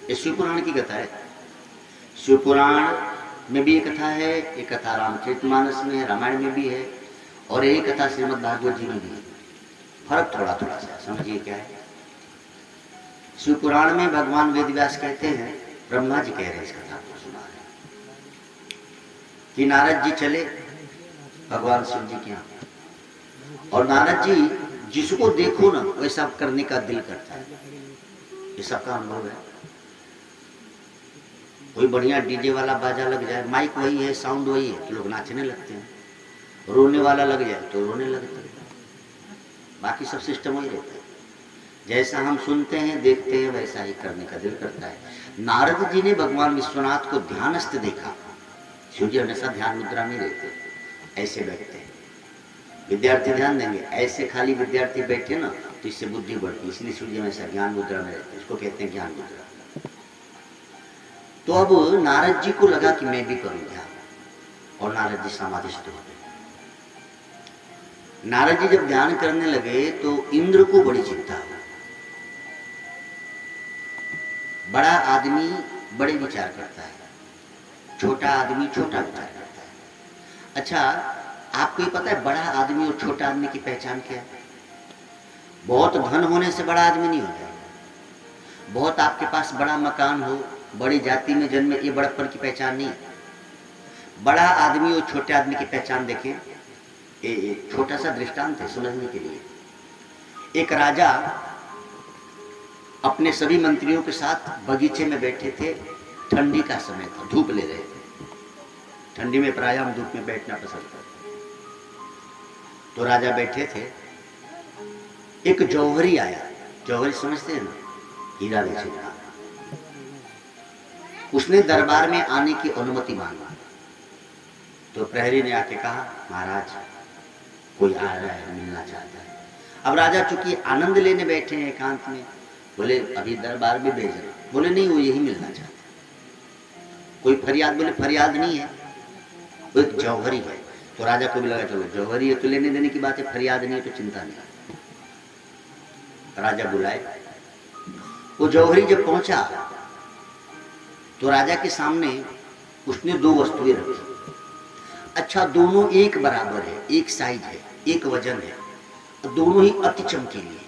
ये शिव पुराण की कथा है। शिव पुराण में भी ये कथा है, ये कथा रामचरितमानस में है, रामायण में भी है, और यही कथा श्रीमद् भागवत जी में भी है। फर्क थोड़ा थोड़ा सा समझिए क्या है। शिव पुराण में भगवान वेदव्यास कहते हैं, ब्रह्मा जी कह रहे हैं इस कथा को सुना रहे कि नारद जी चले भगवान शिव जी के यहाँ, और नारद जी जिसको देखो ना वैसा करने का दिल करता है। ये सबका अनुभव है। कोई बढ़िया डीजे वाला बाजा लग जाए, माइक वही है, साउंड वही है, तो लोग नाचने लगते हैं। रोने वाला लग जाए तो रोने लगते हैं। बाकी सब सिस्टम वही रहता है। जैसा हम सुनते हैं देखते हैं वैसा ही करने का दिल करता है। नारद जी ने भगवान विश्वनाथ को ध्यानस्थ देखा। शिव जी हमेशा ध्यान मुद्रा में रहते, ऐसे बैठते हैं। विद्यार्थी ध्यान देंगे, ऐसे खाली विद्यार्थी बैठे ना तो इससे बुद्धि बढ़ती, इसलिए शिव जी हमेशा ज्ञान मुद्रा में रहते हैं। इसको कहते हैं ज्ञान मुद्रा। तो अब नारद जी को लगा कि मैं भी करूं ध्यान, और नारद जी समाधिस्थ हो गए। नारद जी जब ध्यान करने लगे तो इंद्र को बड़ी चिंता हुई। बड़ा आदमी बड़े विचार करता है, छोटा आदमी छोटा विचार करता है। अच्छा, आपको ये पता है बड़ा आदमी और छोटा आदमी की पहचान क्या है? बहुत धन होने से बड़ा आदमी नहीं होता। बहुत आपके पास बड़ा मकान हो, बड़ी जाति में जन्मे, ये बड़प्पन की पहचान नहीं है। बड़ा आदमी और छोटे आदमी की पहचान देखें। एक छोटा सा दृष्टांत है समझने के लिए। एक राजा अपने सभी मंत्रियों के साथ बगीचे में बैठे थे। ठंडी का समय था, धूप ले रहे थे। ठंडी में प्रायः हम धूप में बैठना पसंद करते। तो राजा बैठे थे, एक जौहरी आया। जौहरी समझते हैं ना, हीरा बेचने वाला। उसने दरबार में आने की अनुमति मांगी। तो प्रहरी ने आके कहा, महाराज कोई आ रहा है, मिलना चाहता है। अब राजा चूंकि आनंद लेने बैठे हैं एकांत में, बोले अभी दरबार में भेज रहे। बोले नहीं, वो यही मिलना चाहता है। कोई फरियाद? बोले फरियाद नहीं है, वो एक जौहरी है। तो राजा को भी लगा चलो जौहरी है तो लेने देने की बात है, फरियाद नहीं है तो चिंता नहीं। राजा बुलाए। वो जौहरी जब पहुंचा तो राजा के सामने उसने दो वस्तुएं रखी। अच्छा, दोनों एक बराबर है, एक साइज है, एक वजन है, दोनों ही अति चमकीली है।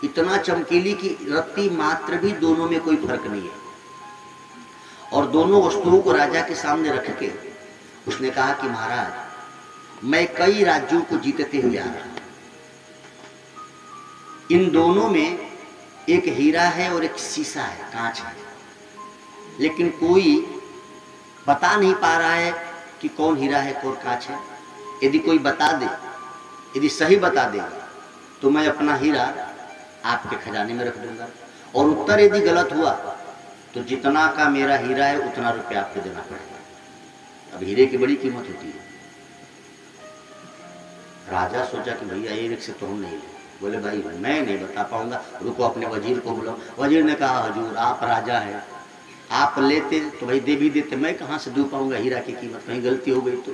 इतना चमकीली कि रत्ती मात्र भी दोनों में कोई फर्क नहीं है। और दोनों वस्तुओं को राजा के सामने रख के उसने कहा कि महाराज मैं कई राज्यों को जीतते हुए आ रहा हूं। इन दोनों में एक हीरा है और एक शीशा है, कांच है, लेकिन कोई बता नहीं पा रहा है कि कौन हीरा है कौन कांच है। यदि कोई बता दे, यदि सही बता देगा तो मैं अपना हीरा आपके खजाने में रख दूंगा, और उत्तर यदि गलत हुआ तो जितना का मेरा हीरा है उतना रुपया आपको देना पड़ेगा। अब हीरे की बड़ी कीमत होती है। राजा सोचा कि भैया ये रिक्स तो हम नहीं ले। बोले भाई मैं नहीं बता पाऊंगा, रुको अपने वजीर को बुलाओ। वजीर ने कहा हजूर आप राजा हैं, आप लेते तो भाई दे भी देते, मैं कहां से दे पाऊंगा हीरा की कीमत, कहीं गलती हो गई तो।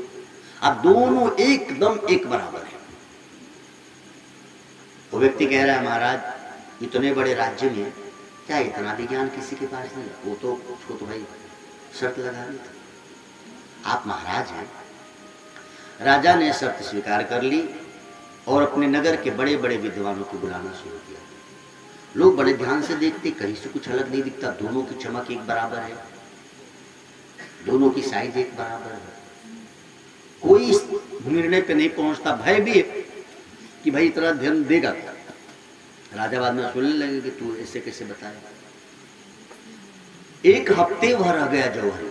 अब दोनों एकदम एक बराबर है। वो व्यक्ति कह रहा है महाराज इतने बड़े राज्य में क्या इतना विज्ञान किसी के पास नहीं है? वो तो उसको तो भाई शर्त लगानी था, आप महाराज हैं। राजा ने शर्त स्वीकार कर ली और अपने नगर के बड़े बड़े विद्वानों को बुलाना शुरू किया। लोग बड़े ध्यान से देखते, कहीं से कुछ अलग नहीं दिखता। दोनों की चमक एक बराबर है, दोनों की साइज एक बराबर है। कोई इस निर्णय पे नहीं पहुंचता। भय भी है कि भाई इतना ध्यान देगा। राजा बाद में सुनने लगे कि तू ऐसे कैसे बताए। एक हफ्ते वह रह गया जौहरी।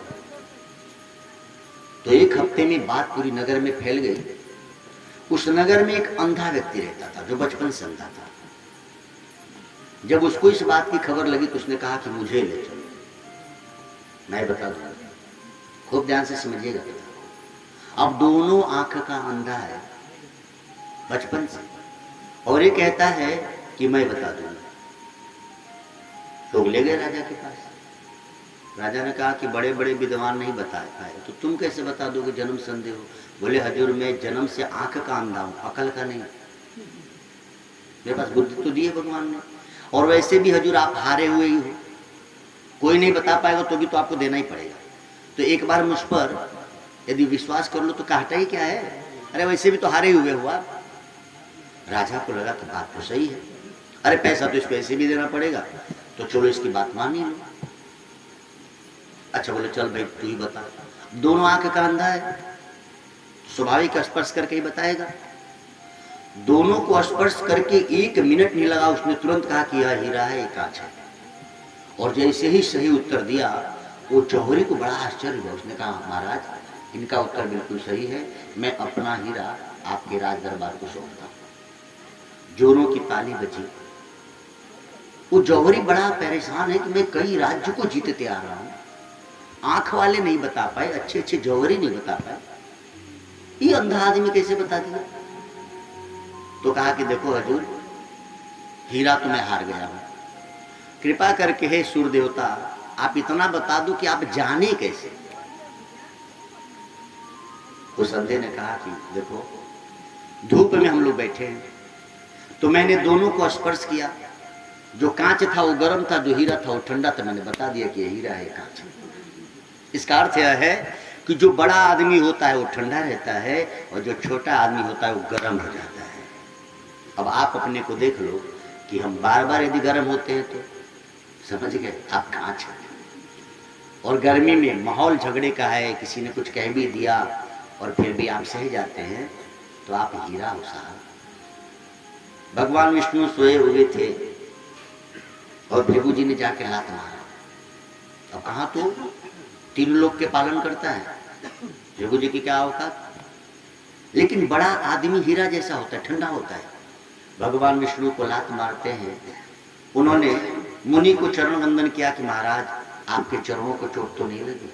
तो एक हफ्ते में बात पूरी नगर में फैल गई। उस नगर में एक अंधा व्यक्ति रहता था जो बचपन से अंधा था। जब उसको इस बात की खबर लगी तो उसने कहा कि मुझे ले चलो, मैं बता दूंगा। खूब ध्यान से समझिएगा। अब दोनों आंख का अंधा है बचपन से, और ये कहता है कि मैं बता दूंगा। लोग ले गए राजा के पास। राजा ने कहा कि बड़े बड़े विद्वान नहीं बता पाए तो तुम कैसे बता दोगे, जन्म संदेह हो। बोले हजूर मैं जन्म से आंख का अंधा हूं, अकल का नहीं। मेरे पास बुद्धि तो दी है भगवान ने, और वैसे भी हजूर आप हारे हुए ही हो। कोई नहीं बता पाएगा तो भी तो आपको देना ही पड़ेगा। तो एक बार मुझ पर यदि विश्वास कर लो तो कहता ही क्या है, अरे वैसे भी तो हारे हुए हुआ। राजा को लगा तो बात तो सही है, अरे पैसा तो इसको ऐसे भी देना पड़ेगा, तो चलो इसकी बात मान ही लो। अच्छा बोले चल भाई तू ही बता। दोनों आंख का अंधा है, स्वाभाविक स्पर्श करके ही बताएगा। दोनों को स्पर्श करके 1 मिनट नहीं लगा, उसने तुरंत कहा कि यह हीरा है, ये कांच है। और जैसे ही सही उत्तर दिया, वो जौहरी को बड़ा आश्चर्य हुआ। उसने कहा महाराज इनका उत्तर बिल्कुल सही है, मैं अपना हीरा आपके राज दरबार को सौंपता हूं। जोरों की ताली बजी। वो जौहरी बड़ा परेशान है कि मैं कई राज्य को जीतते आ रहा हूं, आंख वाले नहीं बता पाए, अच्छे अच्छे जौहरी नहीं बता पाए, ये अंधा आदमी कैसे बता दिया। तो कहा कि देखो हजूर, हीरा तो मैं हार गया हूं, कृपा करके हे सूर्य देवता आप इतना बता दो कि आप जाने कैसे। उस अंधे ने कहा कि देखो धूप में हम लोग बैठे हैं, तो मैंने दोनों को स्पर्श किया, जो कांच था वो गर्म था, जो हीरा था वो ठंडा था, मैंने बता दिया कि ये हीरा है, कांच है। इसका अर्थ यह है कि जो बड़ा आदमी होता है वो ठंडा रहता है, और जो छोटा आदमी होता है वो गर्म हो जाता है। अब आप अपने को देख लो कि हम बार बार यदि गर्म होते हैं तो समझ गए आप कांच हैं। और गर्मी में माहौल झगड़े का है, किसी ने कुछ कह भी दिया और फिर भी आप सह जाते हैं, तो आप हीरा हो साहब। भगवान विष्णु सोए हुए थे और भृगु जी ने जाके हाथ मारा। अब कहा तो 3 लोग के पालन करता है, भृगु जी की क्या औकात। लेकिन बड़ा आदमी हीरा जैसा होता है, ठंडा होता है। भगवान विष्णु को लात मारते हैं। उन्होंने मुनि को चरण वंदन किया कि महाराज आपके चरणों को चोट तो नहीं लगी,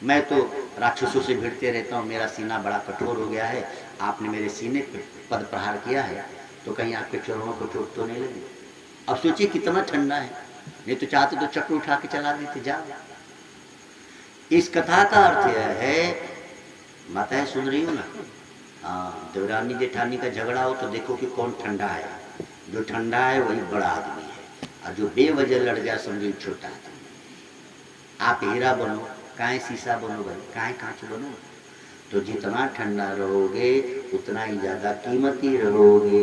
मैं तो राक्षसों से भिड़ते रहता हूँ, मेरा सीना बड़ा कठोर हो गया है, आपने मेरे सीने पे पद प्रहार किया है, तो कहीं आपके चरणों को चोट तो नहीं लगी। अब सोचिए कितना ठंडा है, नहीं तो चाहते तो चक्र उठा के चला देते। जा, इस कथा का अर्थ यह है, माताएं सुन रही हो ना, हाँ, देवरानी जेठानी का झगड़ा हो तो देखो कि कौन ठंडा है। जो ठंडा है वही बड़ा आदमी है, और जो बेवजह लड़ जाए समझो छोटा आदमी। आप हीरा बनो, काहे शीशा बनो भाई, काहे कांच बनो। तो जितना ठंडा रहोगे उतना ही ज्यादा कीमती रहोगे।